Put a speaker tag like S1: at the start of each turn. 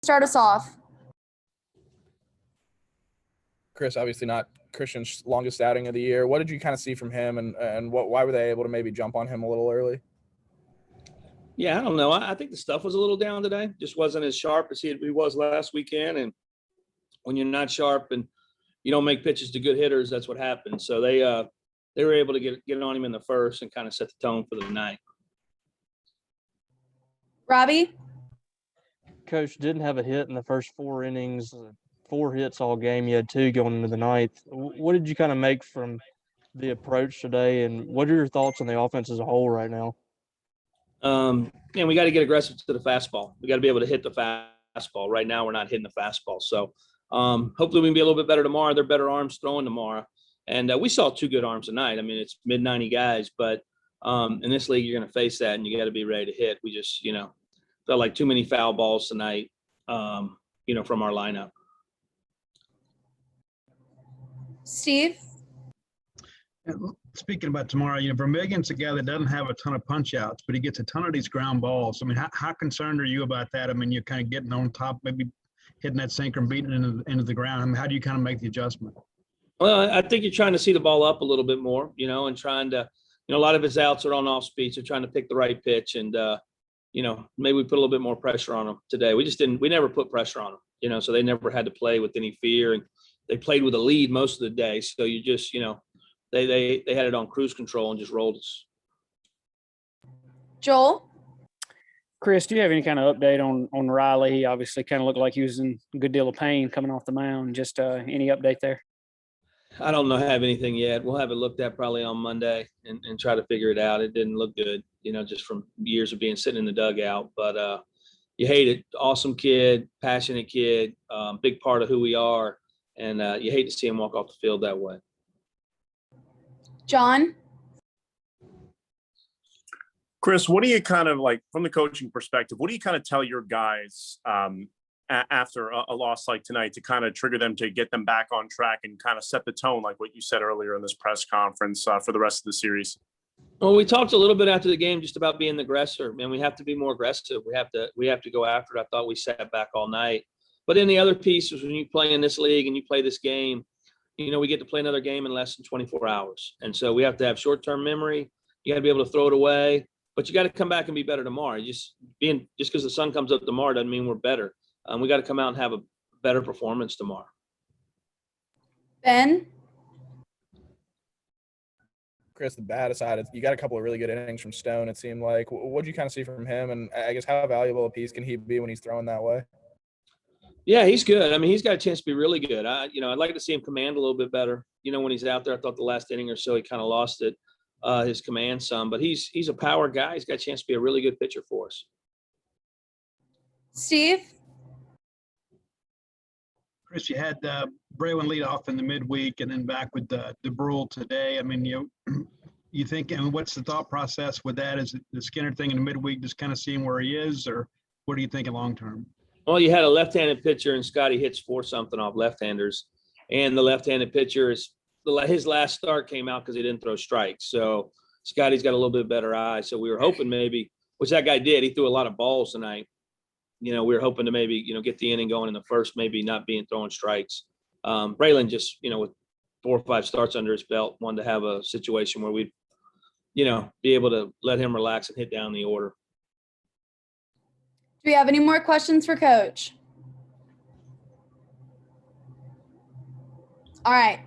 S1: Start us off.
S2: Chris, obviously not Christian's longest outing of the year. What did you kind of see from him, and why were they able to maybe jump on him a little early?
S3: Yeah, I don't know. I think the stuff was a little down today. Just wasn't as sharp as he was last weekend. And when you're not sharp and you don't make pitches to good hitters, that's what happens. So they were able to get on him in the first and kind of set the tone for the night.
S1: Robbie?
S4: Coach didn't have a hit in the first 4 innings, 4 hits all game. You had 2 going into the ninth. What did you kind of make from the approach today, and what are your thoughts on the offense as a whole right now?
S3: And we got to get aggressive to the fastball. We got to be able to hit the fastball. Right now, we're not hitting the fastball. So hopefully we can be a little bit better tomorrow. They're better arms throwing tomorrow. And we saw 2 good arms tonight. I mean, it's mid-90 guys, but in this league, you're going to face that, and you got to be ready to hit. We just, felt like too many foul balls tonight, from our lineup.
S1: Steve?
S5: Speaking about tomorrow, Vermilion's a guy that doesn't have a ton of punch outs, but he gets a ton of these ground balls. I mean, how concerned are you about that? I mean, you're kind of getting on top, maybe hitting that sinker and beating it into the ground. I mean, how do you kind of make the adjustment? Well,
S3: I think you're trying to see the ball up a little bit more, and trying to, a lot of his outs are on off speed, so trying to pick the right pitch. And, maybe we put a little bit more pressure on him today. We never put pressure on him, so they never had to play with any fear. And they played with a lead most of the day. So you just, they had it on cruise control and just rolled us.
S1: Joel?
S6: Chris, do you have any kind of update on Riley? He obviously kind of looked like he was in a good deal of pain coming off the mound. Just any update there?
S3: I don't have anything yet. We'll have it looked at probably on Monday and try to figure it out. It didn't look good, just from years of being sitting in the dugout. But you hate it. Awesome kid, passionate kid, big part of who we are. And you hate to see him walk off the field that way.
S1: John?
S7: Chris, what do you kind of like from the coaching perspective? What do you kind of tell your guys after a loss like tonight to kind of trigger them to get them back on track and kind of set the tone, like what you said earlier in this press conference for the rest of the series?
S3: Well, we talked a little bit after the game just about being the aggressor. Man, we have to be more aggressive. We have to go after it. I thought we sat back all night. But then the other piece is when you play in this league and you play this game, we get to play another game in less than 24 hours. And so we have to have short-term memory. You got to be able to throw it away, but you got to come back and be better tomorrow. Just because the sun comes up tomorrow doesn't mean we're better. We got to come out and have a better performance tomorrow.
S1: Ben?
S2: Chris, the bad aside, you got a couple of really good innings from Stone, it seemed like. What did you kind of see from him? And I guess how valuable a piece can he be when he's throwing that way?
S3: Yeah, he's good. I mean, he's got a chance to be really good. I'd like to see him command a little bit better. When he's out there, I thought the last inning or so he kind of lost it, his command some. But he's a power guy. He's got a chance to be a really good pitcher for us.
S1: Steve?
S5: Chris, you had Braylon lead off in the midweek and then back with DeBrule today. I mean, you think, and what's the thought process with that? Is it the Skinner thing in the midweek, just kind of seeing where he is, or what are you thinking long term?
S3: Well, you had a left-handed pitcher, and Scotty hits 4-something off left-handers. And the left-handed pitcher his last start came out because he didn't throw strikes. So Scotty's got a little bit better eye. So we were hoping maybe, which that guy did. He threw a lot of balls tonight. We were hoping to maybe, get the inning going in the first, maybe not throwing strikes. Braylon just, with 4 or 5 starts under his belt, wanted to have a situation where we'd, be able to let him relax and hit down the order.
S1: Do we have any more questions for Coach? All right.